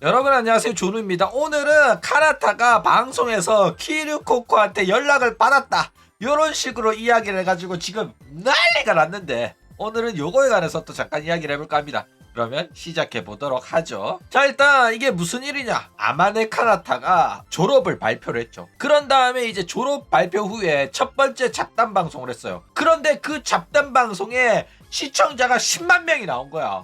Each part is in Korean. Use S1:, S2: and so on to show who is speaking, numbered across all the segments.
S1: 여러분 안녕하세요, 조누입니다. 오늘은 카나타가 방송에서 키류코코한테 연락을 받았다 요런 식으로 이야기를 해가지고 지금 난리가 났는데, 오늘은 요거에 관해서 또 잠깐 이야기를 해볼까 합니다. 그러면 시작해 보도록 하죠. 자, 일단 이게 무슨 일이냐, 아마네 카나타가 졸업을 발표를 했죠. 그런 다음에 이제 졸업 발표 후에 첫 번째 잡담 방송을 했어요. 그런데 그 잡담 방송에 시청자가 10만 명이 나온 거야.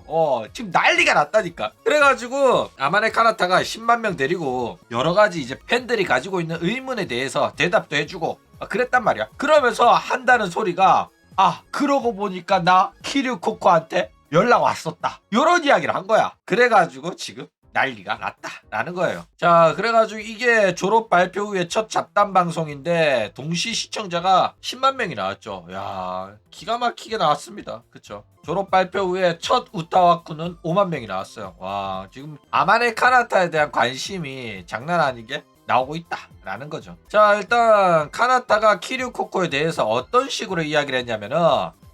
S1: 지금 난리가 났다니까. 그래가지고 아마네 카나타가 10만 명 데리고 여러가지 이제 팬들이 가지고 있는 의문에 대해서 대답도 해주고 그랬단 말이야. 그러면서 한다는 소리가, 그러고 보니까 나 키류코코한테 연락 왔었다 요런 이야기를 한 거야. 그래가지고 지금 난리가 났다라는 거예요. 자, 그래가지고 이게 졸업 발표 후에 첫 잡담 방송인데 동시 시청자가 10만 명이 나왔죠. 야, 기가 막히게 나왔습니다. 그쵸? 졸업 발표 후에 첫 우타와쿠는 5만 명이 나왔어요. 와, 지금 아마네 카나타에 대한 관심이 장난 아니게 나오고 있다라는 거죠. 자, 일단 카나타가 키류코코에 대해서 어떤 식으로 이야기를 했냐면은,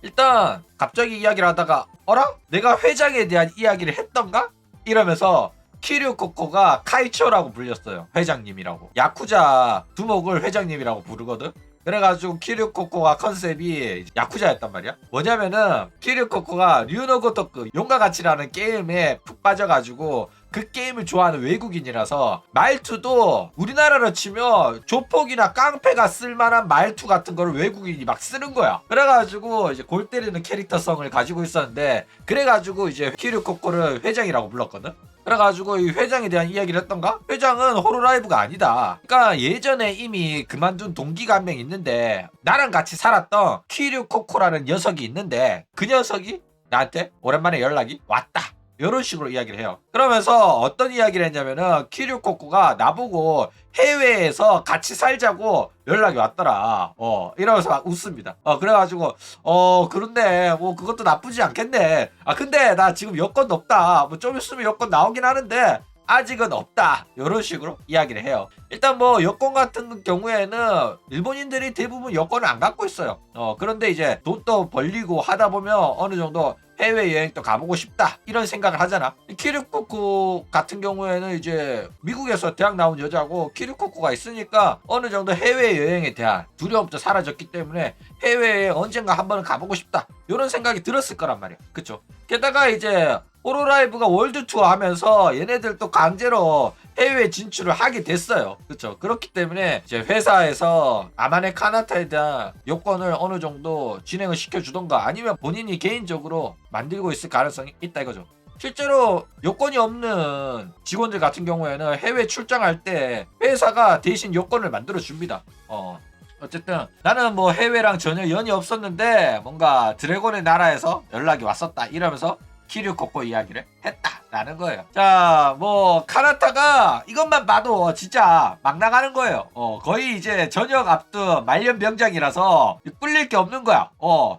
S1: 일단 갑자기 이야기를 하다가 어라? 내가 회장에 대한 이야기를 했던가? 이러면서 키류코코가 카이초라고 불렸어요. 회장님이라고. 야쿠자 두목을 회장님이라고 부르거든. 그래가지고 키류코코가 컨셉이 야쿠자였단 말이야. 뭐냐면은 키류코코가 류노고토크 용과 같이라는 게임에 푹 빠져가지고 그 게임을 좋아하는 외국인이라서 말투도 우리나라로 치면 조폭이나 깡패가 쓸만한 말투 같은 거를 외국인이 막 쓰는 거야. 그래가지고 이제 골 때리는 캐릭터성을 가지고 있었는데, 그래가지고 이제 키류코코를 회장이라고 불렀거든. 그래가지고 이 회장에 대한 이야기를 했던가? 회장은 호로라이브가 아니다. 그러니까 예전에 이미 그만둔 동기가 한 명 있는데, 나랑 같이 살았던 키류코코라는 녀석이 있는데 그 녀석이 나한테 오랜만에 연락이 왔다 이런 식으로 이야기를 해요. 그러면서 어떤 이야기를 했냐면은 키류코코가 나보고 해외에서 같이 살자고 연락이 왔더라. 이러면서 막 웃습니다. 그래가지고 그런데 뭐 그것도 나쁘지 않겠네. 근데 나 지금 여건도 없다. 뭐 좀 있으면 여건 나오긴 하는데 아직은 없다 이런 식으로 이야기를 해요. 일단 뭐 여권 같은 경우에는 일본인들이 대부분 여권을 안 갖고 있어요. 그런데 이제 돈도 벌리고 하다 보면 어느 정도 해외여행도 가보고 싶다 이런 생각을 하잖아. 키류코코 같은 경우에는 이제 미국에서 대학 나온 여자고 키류코코가 있으니까 어느 정도 해외여행에 대한 두려움도 사라졌기 때문에 해외에 언젠가 한번 가보고 싶다 이런 생각이 들었을 거란 말이야. 그쵸? 게다가 이제 호로라이브가 월드 투어 하면서 얘네들 또 강제로 해외 진출을 하게 됐어요. 그렇죠? 그렇기 때문에 이제 회사에서 아마네 카나타에 대한 요건을 어느 정도 진행을 시켜주던가 아니면 본인이 개인적으로 만들고 있을 가능성이 있다 이거죠. 실제로 요건이 없는 직원들 같은 경우에는 해외 출장할 때 회사가 대신 요건을 만들어 줍니다. 어쨌든 나는 뭐 해외랑 전혀 연이 없었는데 뭔가 드래곤의 나라에서 연락이 왔었다 이러면서 키류코코 이야기를 했다라는 거예요. 자, 뭐 카나타가 이것만 봐도 진짜 막 나가는 거예요. 거의 이제 저녁 앞둔 말년 병장이라서 꿀릴 게 없는 거야.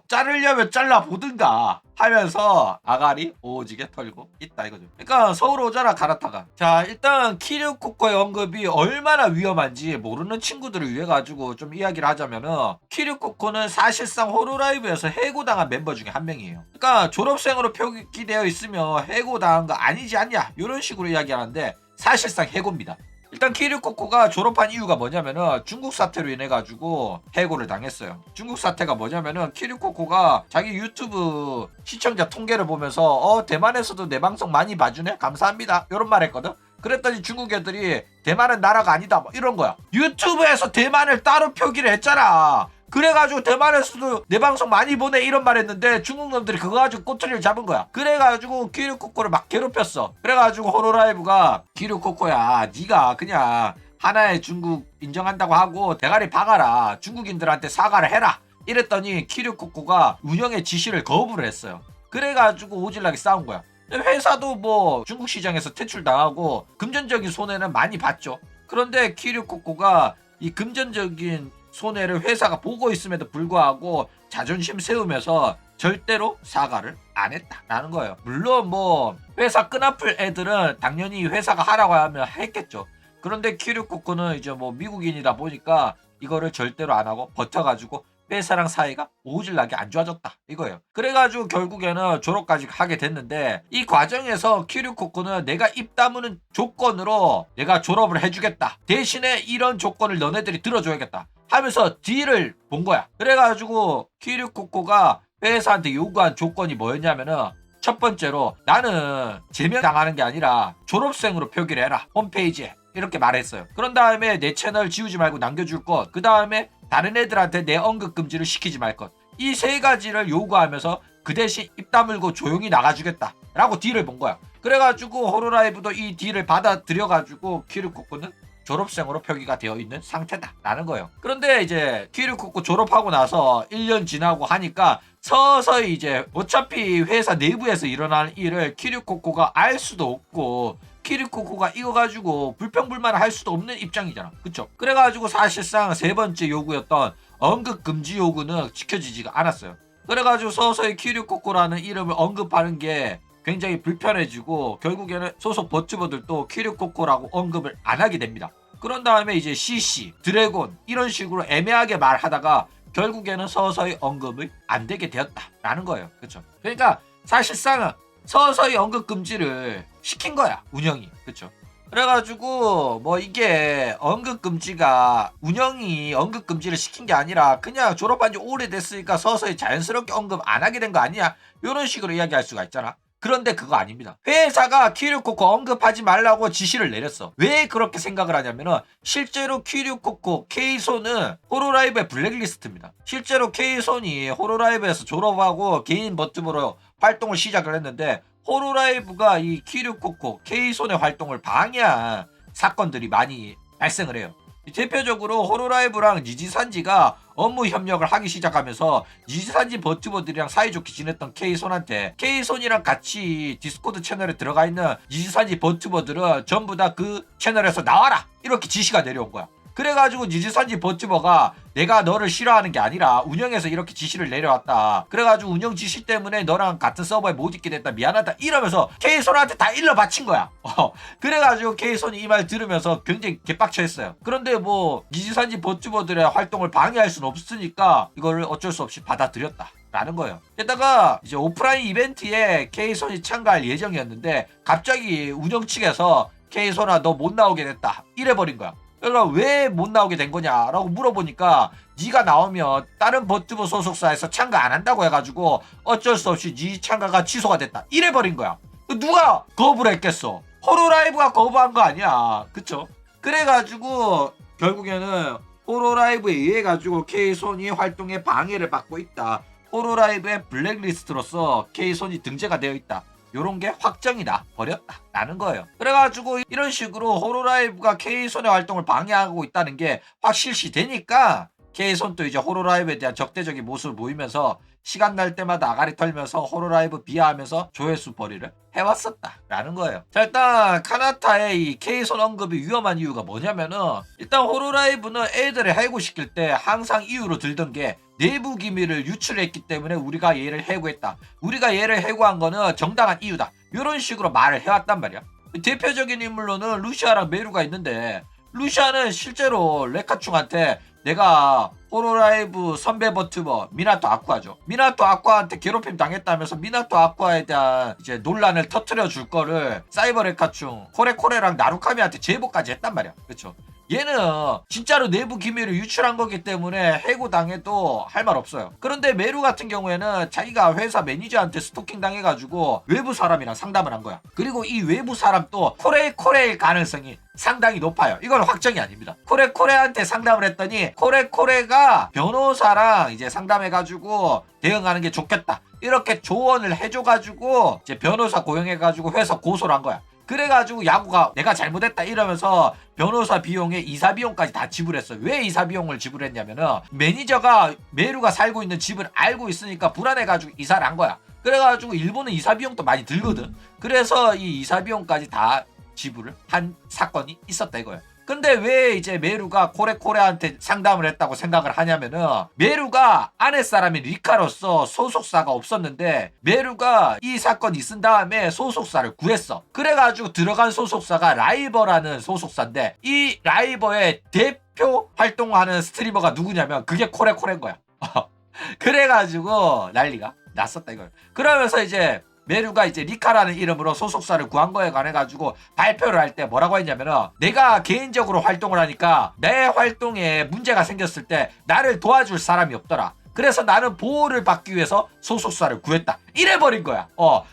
S1: 자르려면 잘라 보든가 하면서 아가리 오지게 털고 있다 이거죠. 그러니까 서울 오잖아 카나타가. 자, 일단 키류코코의 언급이 얼마나 위험한지 모르는 친구들을 위해 가지고 좀 이야기를 하자면은, 키류코코는 사실상 호로라이브에서 해고당한 멤버 중에 한 명이에요. 그러니까 졸업생으로 표기되어 있으면 해고당한 거 아니지 않냐 이런 식으로 이야기하는데 사실상 해고입니다. 일단 키류코코가 졸업한 이유가 뭐냐면은 중국 사태로 인해 가지고 해고를 당했어요. 중국 사태가 뭐냐면은 키류코코가 자기 유튜브 시청자 통계를 보면서 대만에서도 내 방송 많이 봐주네 감사합니다 이런 말 했거든. 그랬더니 중국 애들이 대만은 나라가 아니다 뭐 이런 거야. 유튜브에서 대만을 따로 표기를 했잖아. 그래가지고 대만에서도 내 방송 많이 보내 이런 말 했는데 중국 놈들이 그거 가지고 꼬투리를 잡은 거야. 그래가지고 키류코코를 막 괴롭혔어. 그래가지고 호로라이브가 키류코코야 네가 그냥 하나의 중국 인정한다고 하고 대가리 박아라, 중국인들한테 사과를 해라 이랬더니 키류코코가 운영의 지시를 거부를 했어요. 그래가지고 오질나게 싸운 거야. 회사도 뭐 중국 시장에서 퇴출당하고 금전적인 손해는 많이 봤죠. 그런데 키류코코가 이 금전적인 손해를 회사가 보고 있음에도 불구하고 자존심 세우면서 절대로 사과를 안 했다라는 거예요. 물론 뭐 회사 끈아플 애들은 당연히 회사가 하라고 하면 했겠죠. 그런데 키류코코는 이제 뭐 미국인이다 보니까 이거를 절대로 안 하고 버텨가지고 회사랑 사이가 오질나게 안 좋아졌다 이거예요. 그래가지고 결국에는 졸업까지 하게 됐는데 이 과정에서 키류코코는 내가 입 다무는 조건으로 내가 졸업을 해주겠다. 대신에 이런 조건을 너네들이 들어줘야겠다 하면서 딜을 본 거야. 그래가지고 키류코코가 회사한테 요구한 조건이 뭐였냐면은 첫 번째로 나는 제명당하는 게 아니라 졸업생으로 표기를 해라. 홈페이지에 이렇게 말했어요. 그런 다음에 내 채널 지우지 말고 남겨줄 것. 그 다음에 다른 애들한테 내 언급 금지를 시키지 말 것. 이 세 가지를 요구하면서 그 대신 입 다물고 조용히 나가주겠다 라고 딜을 본 거야. 그래가지고 호로라이브도 이 딜을 받아들여가지고 키류코코는 졸업생으로 표기가 되어 있는 상태다 라는 거예요. 그런데 이제 키류코코 졸업하고 나서 1년 지나고 하니까 서서히 이제 어차피 회사 내부에서 일어나는 일을 키류코코가 알 수도 없고 키류코코가 이거 가지고 불평불만을 할 수도 없는 입장이잖아. 그쵸? 그래가지고 사실상 세 번째 요구였던 언급 금지 요구는 지켜지지가 않았어요. 그래가지고 서서히 키류코코라는 이름을 언급하는 게 굉장히 불편해지고 결국에는 소속 버튜버들도 키류코코라고 언급을 안 하게 됩니다. 그런 다음에 이제 CC, 드래곤 이런 식으로 애매하게 말하다가 결국에는 서서히 언급을 안 되게 되었다라는 거예요. 그렇죠? 그러니까 사실상은 서서히 언급 금지를 시킨 거야, 운영이. 그렇죠? 그래가지고 뭐 이게 언급 금지가 운영이 언급 금지를 시킨 게 아니라 그냥 졸업한 지 오래됐으니까 서서히 자연스럽게 언급 안 하게 된 거 아니야? 이런 식으로 이야기할 수가 있잖아. 그런데 그거 아닙니다. 회사가 키류코코 언급하지 말라고 지시를 내렸어. 왜 그렇게 생각을 하냐면은 실제로 키류코코 K손은 호로라이브의 블랙리스트입니다. 실제로 K손이 호로라이브에서 졸업하고 개인 버튜버로 활동을 시작을 했는데 호로라이브가 이 키류코코 K손의 활동을 방해한 사건들이 많이 발생을 해요. 대표적으로 호로라이브랑 니지산지가 업무 협력을 하기 시작하면서 니지산지 버튜버들이랑 사이좋게 지냈던 K손한테 K손이랑 같이 디스코드 채널에 들어가 있는 니지산지 버튜버들은 전부 다 그 채널에서 나와라! 이렇게 지시가 내려온 거야. 그래가지고 니지산지 버튜버가 내가 너를 싫어하는 게 아니라 운영에서 이렇게 지시를 내려왔다. 그래가지고 운영 지시 때문에 너랑 같은 서버에 못 있게 됐다. 미안하다. 이러면서 K손한테 다 일러 바친 거야. 그래가지고 K손이 이 말 들으면서 굉장히 개빡쳐 했어요. 그런데 뭐 니지산지 버튜버들의 활동을 방해할 수는 없으니까 이거를 어쩔 수 없이 받아들였다 라는 거예요. 게다가 이제 오프라인 이벤트에 K손이 참가할 예정이었는데 갑자기 운영 측에서 K손아 너 못 나오게 됐다 이래버린 거야. 그러니까 왜 못 나오게 된 거냐라고 물어보니까 네가 나오면 다른 버튜버 소속사에서 참가 안 한다고 해가지고 어쩔 수 없이 네 참가가 취소가 됐다 이래버린 거야. 누가 거부를 했겠어? 호로라이브가 거부한 거 아니야. 그쵸? 그래가지고 결국에는 호로라이브에 의해 가지고 K손이 활동에 방해를 받고 있다. 호로라이브의 블랙리스트로서 K손이 등재가 되어 있다. 요런 게 확정이 나 버렸다 라는 거예요. 그래가지고 이런 식으로 호로라이브가 K손의 활동을 방해하고 있다는 게 확실시 되니까 K손도 이제 호로라이브에 대한 적대적인 모습을 보이면서 시간 날 때마다 아가리 털면서 호로라이브 비하하면서 조회수 벌이를 해왔었다 라는 거예요. 자, 일단 카나타의 이 K손 언급이 위험한 이유가 뭐냐면은 일단 호로라이브는 애들을 해고시킬 때 항상 이유로 들던 게 내부 기밀을 유출했기 때문에 우리가 얘를 해고했다. 우리가 얘를 해고한 거는 정당한 이유다. 이런 식으로 말을 해왔단 말이야. 대표적인 인물로는 루시아랑 메루가 있는데 루시아는 실제로 레카충한테 내가 호로라이브 선배 버튜버 미나토 아쿠아죠. 미나토 아쿠아한테 괴롭힘 당했다면서 미나토 아쿠아에 대한 이제 논란을 터트려 줄 거를 사이버 레카충 코레코레랑 나루카미한테 제보까지 했단 말이야. 그쵸? 얘는 진짜로 내부 기밀을 유출한 거기 때문에 해고당해도 할 말 없어요. 그런데 메루 같은 경우에는 자기가 회사 매니저한테 스토킹 당해가지고 외부 사람이랑 상담을 한 거야. 그리고 이 외부 사람도 코레일 가능성이 상당히 높아요. 이건 확정이 아닙니다. 코레한테 상담을 했더니 코레가 변호사랑 이제 상담해가지고 대응하는 게 좋겠다. 이렇게 조언을 해줘가지고 이제 변호사 고용해가지고 회사 고소를 한 거야. 그래가지고 야구가 내가 잘못했다 이러면서 변호사 비용에 이사 비용까지 다 지불했어요. 왜 이사 비용을 지불했냐면은 매니저가 메루가 살고 있는 집을 알고 있으니까 불안해가지고 이사를 한 거야. 그래가지고 일본은 이사 비용도 많이 들거든. 그래서 이 이사 비용까지 다 지불을 한 사건이 있었다 이거예요. 근데 왜 이제 메루가 코레한테 상담을 했다고 생각을 하냐면은 메루가 아랫사람인 리카로서 소속사가 없었는데 메루가 이 사건이 있은 다음에 소속사를 구했어. 그래가지고 들어간 소속사가 라이버라는 소속사인데 이 라이버의 대표 활동하는 스트리머가 누구냐면 그게 코레인 거야. 그래가지고 난리가 났었다 이걸. 그러면서 이제 메루가 이제 리카라는 이름으로 소속사를 구한 거에 관해 가지고 발표를 할 때 뭐라고 했냐면은, 내가 개인적으로 활동을 하니까 내 활동에 문제가 생겼을 때 나를 도와줄 사람이 없더라. 그래서 나는 보호를 받기 위해서 소속사를 구했다. 이래버린 거야.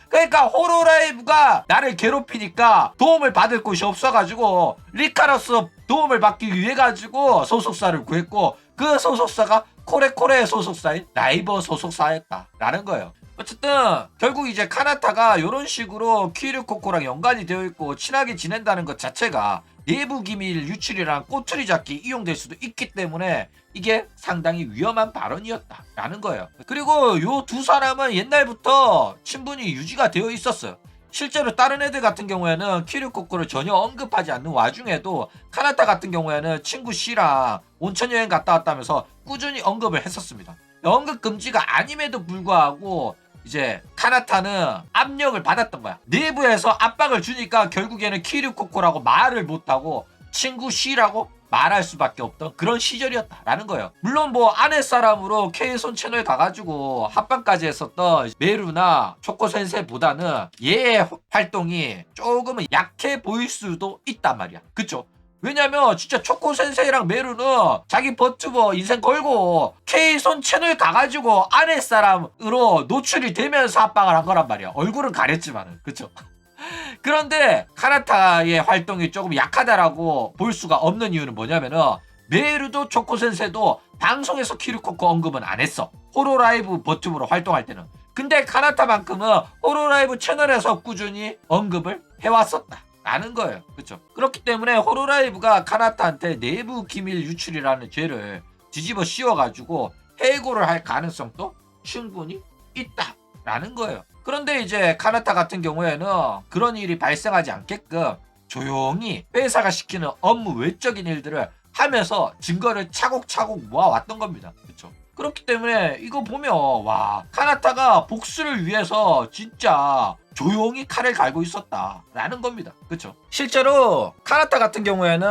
S1: 그러니까 호로라이브가 나를 괴롭히니까 도움을 받을 곳이 없어가지고 리카로서 도움을 받기 위해 가지고 소속사를 구했고, 그 소속사가 코레코레의 소속사인 라이버 소속사였다라는 거예요. 어쨌든 결국 이제 카나타가 이런 식으로 키류코코랑 연관이 되어 있고 친하게 지낸다는 것 자체가 내부 기밀 유출이랑 꼬투리 잡기 이용될 수도 있기 때문에 이게 상당히 위험한 발언이었다라는 거예요. 그리고 요 두 사람은 옛날부터 친분이 유지가 되어 있었어요. 실제로 다른 애들 같은 경우에는 키류코코를 전혀 언급하지 않는 와중에도 카나타 같은 경우에는 친구 C랑 온천 여행 갔다 왔다면서 꾸준히 언급을 했었습니다. 언급 금지가 아님에도 불구하고 이제 카나타는 압력을 받았던 거야. 내부에서 압박을 주니까 결국에는 키류코코라고 말을 못하고 친구 C라고 말할 수밖에 없던 그런 시절이었다라는 거예요. 물론 뭐 아내 사람으로 K손 채널 가가지고 합방까지 했었던 메루나 초코센세보다는 얘의 활동이 조금은 약해 보일 수도 있단 말이야. 그쵸? 왜냐면 진짜 초코센세이랑 메루는 자기 버튜버 인생 걸고 K손 채널 가가지고 아내 사람으로 노출이 되면서 합방을 한 거란 말이야. 얼굴은 가렸지만은. 그쵸? 그런데 카나타의 활동이 조금 약하다라고 볼 수가 없는 이유는 뭐냐면은, 메루도 초코센세도 방송에서 키류코코 언급은 안 했어. 호로라이브 버튜브로 활동할 때는. 근데 카나타만큼은 호로라이브 채널에서 꾸준히 언급을 해왔었다 라는 거예요. 그쵸? 그렇기 때문에 호로라이브가 카나타한테 내부 기밀 유출이라는 죄를 뒤집어 씌워가지고 해고를 할 가능성도 충분히 있다라는 거예요. 그런데 이제 카나타 같은 경우에는 그런 일이 발생하지 않게끔 조용히 회사가 시키는 업무 외적인 일들을 하면서 증거를 차곡차곡 모아왔던 겁니다. 그렇죠? 그렇기 때문에 이거 보면 와, 카나타가 복수를 위해서 진짜 조용히 칼을 갈고 있었다라는 겁니다. 그렇죠? 실제로 카나타 같은 경우에는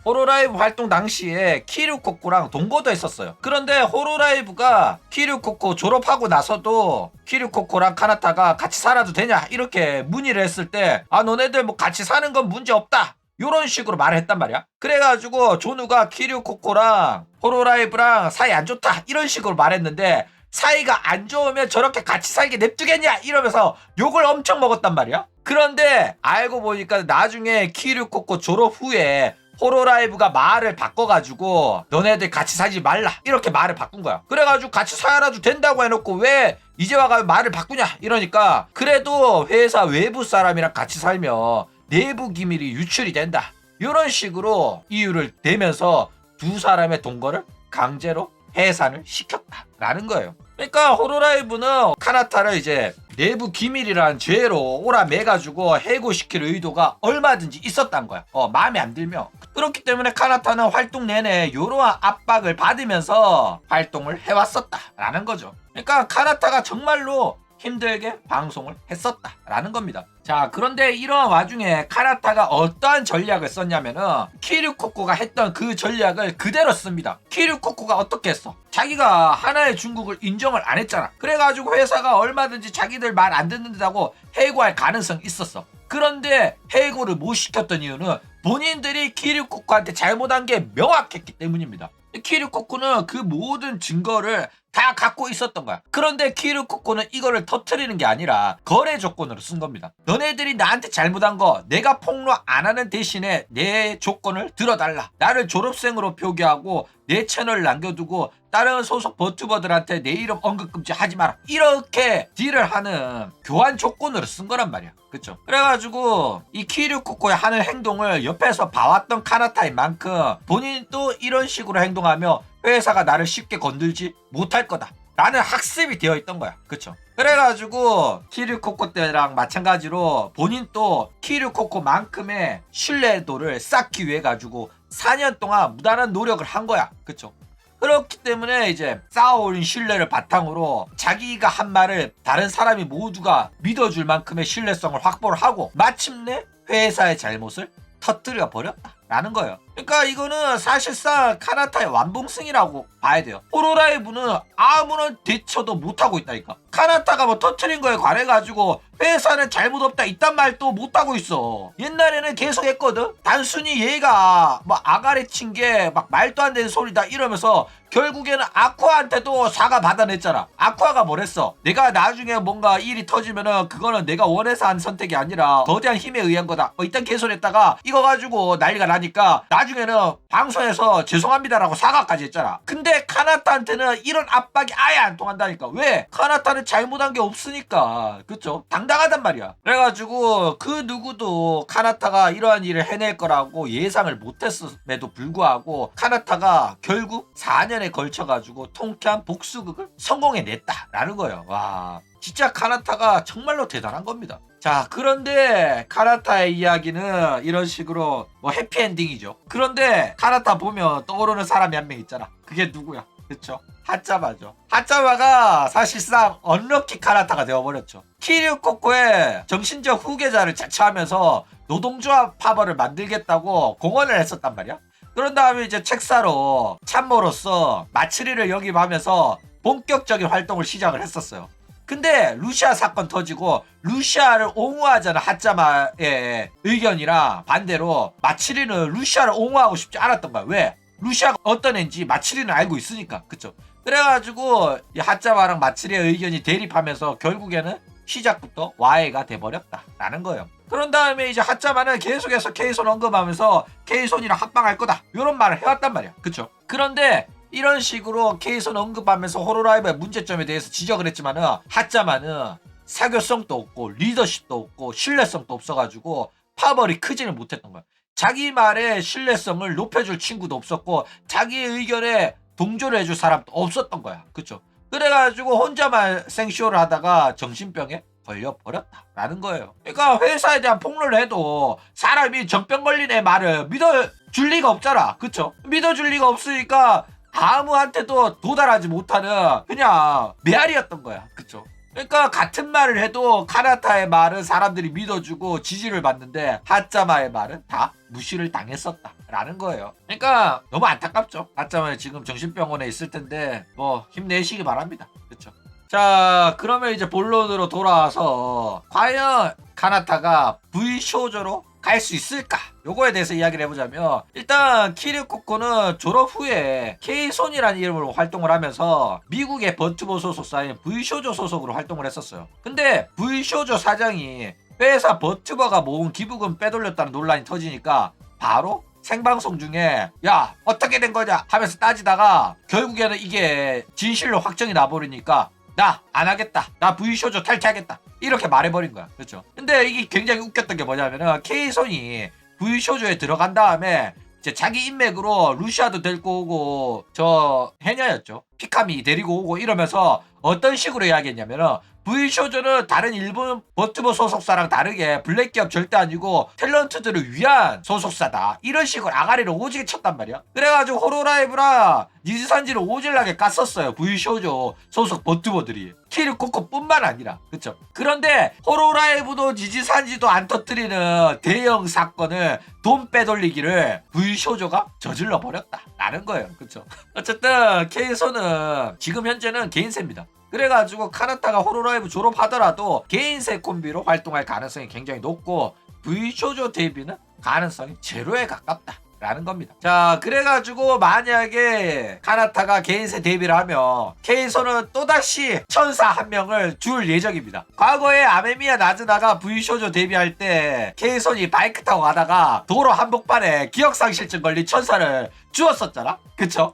S1: 호로라이브 활동 당시에 키류코코랑 동거도 했었어요. 그런데 호로라이브가 키류코코 졸업하고 나서도 키류코코랑 카나타가 같이 살아도 되냐 이렇게 문의를 했을 때, 아 너네들 뭐 같이 사는 건 문제 없다 요런 식으로 말을 했단 말이야. 그래가지고 조누가 키류코코랑 호로라이브랑 사이 안 좋다 이런 식으로 말했는데, 사이가 안 좋으면 저렇게 같이 살게 냅두겠냐 이러면서 욕을 엄청 먹었단 말이야. 그런데 알고 보니까 나중에 키류코코 졸업 후에 호로라이브가 말을 바꿔가지고 너네들 같이 살지 말라 이렇게 말을 바꾼 거야. 그래가지고 같이 살아도 된다고 해놓고 왜 이제 와가 말을 바꾸냐 이러니까, 그래도 회사 외부 사람이랑 같이 살면 내부 기밀이 유출이 된다 이런 식으로 이유를 대면서 두 사람의 동거를 강제로 해산을 시켰다라는 거예요. 그러니까 호로라이브는 카나타를 이제 내부 기밀이라는 죄로 오라매가지고 해고시킬 의도가 얼마든지 있었단 거야. 마음에 안 들면. 그렇기 때문에 카나타는 활동 내내 이러한 압박을 받으면서 활동을 해왔었다라는 거죠. 그러니까 카나타가 정말로 힘들게 방송을 했었다라는 겁니다. 자, 그런데 이러한 와중에 카나타가 어떠한 전략을 썼냐면은 키류코코가 했던 그 전략을 그대로 씁니다. 키류코코가 어떻게 했어? 자기가 하나의 중국을 인정을 안 했잖아. 그래가지고 회사가 얼마든지 자기들 말 안 듣는다고 해고할 가능성이 있었어. 그런데 해고를 못 시켰던 이유는 본인들이 키류코코한테 잘못한 게 명확했기 때문입니다. 키류코코는 그 모든 증거를 다 갖고 있었던 거야. 그런데 키류코코는 이거를 터트리는 게 아니라 거래 조건으로 쓴 겁니다. 너네들이 나한테 잘못한 거 내가 폭로 안 하는 대신에 내 조건을 들어달라. 나를 졸업생으로 표기하고 내 채널 남겨두고 다른 소속 버튜버들한테 내 이름 언급 금지 하지 마라. 이렇게 딜을 하는 교환 조건으로 쓴 거란 말이야. 그쵸? 그래가지고 이 키류코코의 하는 행동을 옆에서 봐왔던 카나타인 만큼 본인도 이런 식으로 행동하며 회사가 나를 쉽게 건들지 못할 거다 라는 학습이 되어 있던 거야. 그쵸? 그래가지고 키류코코 때랑 마찬가지로 본인도 키류코코만큼의 신뢰도를 쌓기 위해 가지고 4년 동안 무단한 노력을 한 거야. 그쵸? 그렇기 때문에 이제 쌓아올린 신뢰를 바탕으로 자기가 한 말을 다른 사람이 모두가 믿어줄 만큼의 신뢰성을 확보를 하고 마침내 회사의 잘못을 터뜨려 버렸다 라는 거예요. 그러니까 이거는 사실상 카나타의 완봉승이라고 봐야 돼요. 호로라이브는 아무런 대처도 못하고 있다니까. 카나타가 뭐 터트린 거에 관해가지고 회사는 잘못 없다 이딴 말도 못하고 있어. 옛날에는 계속 했거든. 단순히 얘가 뭐 아가리 친 게 막 말도 안 되는 소리다 이러면서 결국에는 아쿠아한테도 사과 받아냈잖아. 아쿠아가 뭐랬어? 내가 나중에 뭔가 일이 터지면은 그거는 내가 원해서 한 선택이 아니라 거대한 힘에 의한 거다. 뭐 이딴 개소리했다가 이거 가지고 난리가 나니까 나중에는 방송에서 죄송합니다라고 사과까지 했잖아. 근데 카나타한테는 이런 압박이 아예 안 통한다니까. 왜? 카나타는 잘못한 게 없으니까. 그쵸? 당당하단 말이야. 그래가지고 그 누구도 카나타가 이러한 일을 해낼 거라고 예상을 못했음에도 불구하고 카나타가 결국 4년에 걸쳐가지고 통쾌한 복수극을 성공해냈다라는 거예요. 와, 진짜 카나타가 정말로 대단한 겁니다. 자, 그런데 카나타의 이야기는 이런 식으로 뭐 해피엔딩이죠. 그런데 카나타 보면 떠오르는 사람이 한 명 있잖아. 그게 누구야? 그쵸? 하짜마죠. 하짜마가 사실상 언럭키 카나타가 되어버렸죠. 키류 코코의 정신적 후계자를 자처하면서 노동조합 파벌을 만들겠다고 공언을 했었단 말이야. 그런 다음에 이제 책사로 참모로서 마츠리를 역임하면서 본격적인 활동을 시작을 했었어요. 근데 루시아 사건 터지고 루시아를 옹호하자는 하짜마의 의견이랑 반대로 마츠리는 루시아를 옹호하고 싶지 않았던 거야. 왜? 루시아가 어떤 애인지 마츠리는 알고 있으니까. 그쵸? 그래가지고 이 하짜마랑 마츠리의 의견이 대립하면서 결국에는 시작부터 와해가 돼버렸다라는 거예요. 그런 다음에 이제 하짜마는 계속해서 케이손 언급하면서 케이손이랑 합방할 거다 이런 말을 해왔단 말이야. 그쵸? 그런데 이런 식으로 케이손 언급하면서 호로라이브의 문제점에 대해서 지적을 했지만은 하짜마는 사교성도 없고 리더십도 없고 신뢰성도 없어가지고 파벌이 크지는 못했던 거야. 자기 말에 신뢰성을 높여줄 친구도 없었고 자기의 의견에 동조를 해줄 사람도 없었던 거야. 그쵸? 그래가지고 혼자만 생쇼를 하다가 정신병에 걸려버렸다라는 거예요. 그러니까 회사에 대한 폭로를 해도 사람이 정병 걸린 애 말을 믿어줄 리가 없잖아. 그쵸? 믿어줄 리가 없으니까 아무한테도 도달하지 못하는 그냥 메아리였던 거야. 그쵸? 그러니까 같은 말을 해도 카나타의 말은 사람들이 믿어주고 지지를 받는데 하짜마의 말은 다 무시를 당했었다라는 거예요. 그러니까 너무 안타깝죠. 하짜마 지금 정신병원에 있을 텐데 뭐 힘내시기 바랍니다. 그쵸? 자, 그러면 이제 본론으로 돌아와서 과연 카나타가 V쇼조로 갈 수 있을까? 요거에 대해서 이야기를 해보자면 일단 키류 코코는 졸업 후에 K손이라는 이름으로 활동을 하면서 미국의 버트보 소속사인 V쇼조 소속으로 활동을 했었어요. 근데 V쇼조 사장이 회사 버트버가 모은 기부금 빼돌렸다는 논란이 터지니까 바로 생방송 중에 야 어떻게 된 거냐 하면서 따지다가 결국에는 이게 진실로 확정이 나버리니까 나 안 하겠다. 나 V쇼조 탈퇴하겠다. 이렇게 말해버린 거야. 그렇죠? 근데 이게 굉장히 웃겼던 게 뭐냐면은 K손이 V쇼조에 들어간 다음에 이제 자기 인맥으로 루시아도 데리고 오고 저 해녀였죠. 피카미 데리고 오고 이러면서 어떤 식으로 이야기했냐면은 V쇼조는 다른 일본 버트버 소속사랑 다르게 블랙 기업 절대 아니고 탤런트들을 위한 소속사다. 이런 식으로 아가리를 오지게 쳤단 말이야. 그래가지고 호로라이브랑 니즈산지를 오질나게 깠었어요. V쇼조 소속 버트버들이. 키류 코코뿐만 아니라. 그쵸? 그런데 호로라이브도 니즈산지도 안 터뜨리는 대형 사건을 돈 빼돌리기를 V쇼조가 저질러 버렸다. 라는 거예요. 그쵸? 어쨌든 K손은 지금 현재는 개인세입니다. 그래가지고 카나타가 호로라이브 졸업하더라도 개인세 콤비로 활동할 가능성이 굉장히 높고 V쇼조 데뷔는 가능성이 제로에 가깝다 라는 겁니다. 자, 그래가지고 만약에 카나타가 개인세 데뷔를 하면 K손은 또다시 천사 한 명을 줄 예정입니다. 과거에 아메미야 나즈나가 V쇼조 데뷔할 때 K손이 바이크 타고 가다가 도로 한복판에 기억상실증 걸린 천사를 주었었잖아. 그쵸?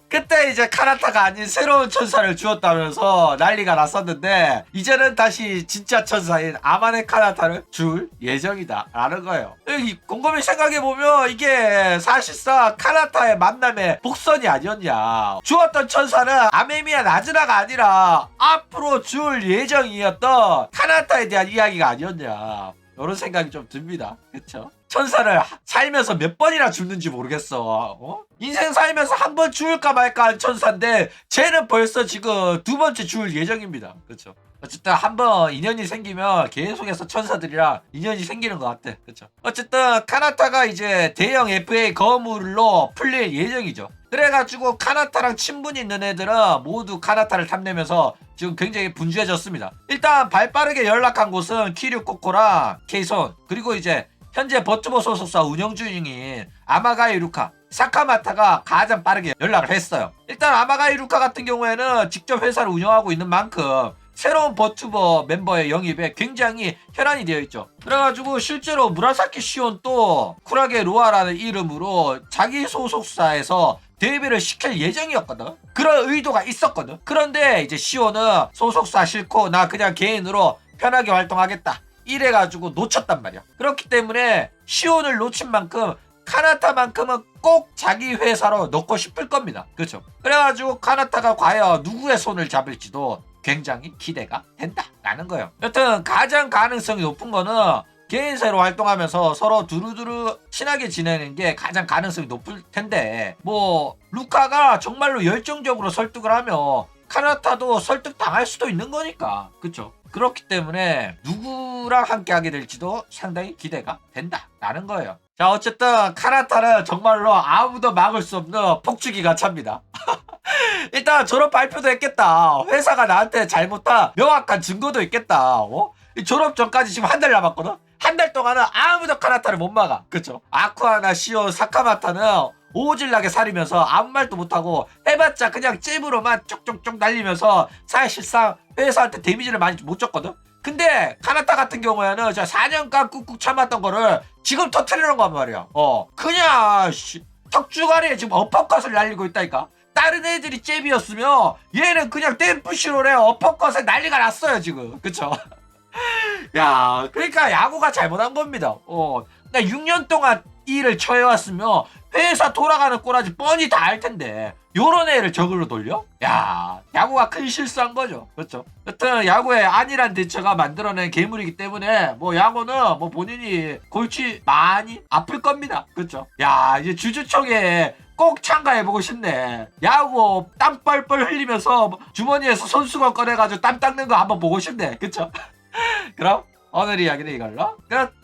S1: 그때 이제 카나타가 아닌 새로운 천사를 주었다면서 난리가 났었는데 이제는 다시 진짜 천사인 아마네 카나타를 줄 예정이다 라는 거예요. 곰곰이 생각해보면 이게 사실상 카나타의 만남의 복선이 아니었냐. 주었던 천사는 아메미야 나즈나가 아니라 앞으로 줄 예정이었던 카나타에 대한 이야기가 아니었냐. 이런 생각이 좀 듭니다. 그쵸? 천사를 살면서 몇 번이나 죽는지 모르겠어. 어? 인생 살면서 한 번 죽을까 말까 한 천사인데 쟤는 벌써 지금 두 번째 죽을 예정입니다. 그렇죠? 어쨌든 한번 인연이 생기면 계속해서 천사들이랑 인연이 생기는 것 같아. 그쵸? 어쨌든 카나타가 이제 대형 FA 거물로 풀릴 예정이죠. 그래가지고 카나타랑 친분이 있는 애들은 모두 카나타를 탐내면서 지금 굉장히 분주해졌습니다. 일단 발빠르게 연락한 곳은 키류 코코랑 케이손, 그리고 이제 현재 버투버 소속사 운영 중인 아마가이 루카, 사카마타가 가장 빠르게 연락을 했어요. 일단 아마가이 루카 같은 경우에는 직접 회사를 운영하고 있는 만큼 새로운 버튜버 멤버의 영입에 굉장히 혈안이 되어 있죠. 그래가지고 실제로 무라사키 시온도 쿨하게 로아라는 이름으로 자기 소속사에서 데뷔를 시킬 예정이었거든. 그런 의도가 있었거든. 그런데 이제 시온은 소속사 싫고 나 그냥 개인으로 편하게 활동하겠다 이래가지고 놓쳤단 말이야. 그렇기 때문에 시온을 놓친 만큼 카나타만큼은 꼭 자기 회사로 넣고 싶을 겁니다. 그렇죠? 그래가지고 카나타가 과연 누구의 손을 잡을지도 굉장히 기대가 된다라는 거예요. 여튼 가장 가능성이 높은 거는 개인사로 활동하면서 서로 두루두루 친하게 지내는 게 가장 가능성이 높을 텐데, 뭐 루카가 정말로 열정적으로 설득을 하면 카나타도 설득 당할 수도 있는 거니까. 그쵸? 그렇기 때문에 누구랑 함께 하게 될지도 상당히 기대가 된다라는 거예요. 자, 어쨌든 카나타는 정말로 아무도 막을 수 없는 폭주기가 찹니다. 일단 졸업 발표도 했겠다. 회사가 나한테 잘못한 명확한 증거도 있겠다. 이 졸업 전까지 지금 한 달 남았거든? 한 달 동안은 아무도 카나타를 못 막아. 그쵸? 아쿠아나 시온, 사카마타는 오질나게 사리면서 아무 말도 못하고 해봤자 그냥 잽으로만 쪽쪽쪽 날리면서 사실상 회사한테 데미지를 많이 못 줬거든? 근데 카나타 같은 경우에는 저 4년간 꾹꾹 참았던 거를 지금 터트리는 거 말이야. 그냥 턱주가리에 지금 어퍼컷을 날리고 있다니까. 다른 애들이 잽이었으면 얘는 그냥 댐프시로래 어퍼컷에 난리가 났어요 지금. 그쵸? 야, 그러니까 야구가 잘못한 겁니다. 나 6년 동안 일을 처해왔으면 회사 돌아가는 꼬라지 뻔히 다 알 텐데 요런 애를 저글로 돌려? 야, 야구가 큰 실수한 거죠. 그렇죠? 여튼 야구의 안일한 대처가 만들어낸 괴물이기 때문에 뭐 야구는 뭐 본인이 골치 많이 아플 겁니다. 그렇죠? 야, 이제 주주총회 꼭 참가해보고 싶네. 야구 땀 뻘뻘 흘리면서 주머니에서 손수건 꺼내가지고 땀 닦는 거 한번 보고 싶네. 그쵸? 그럼 오늘 이야기는 이걸로 끝.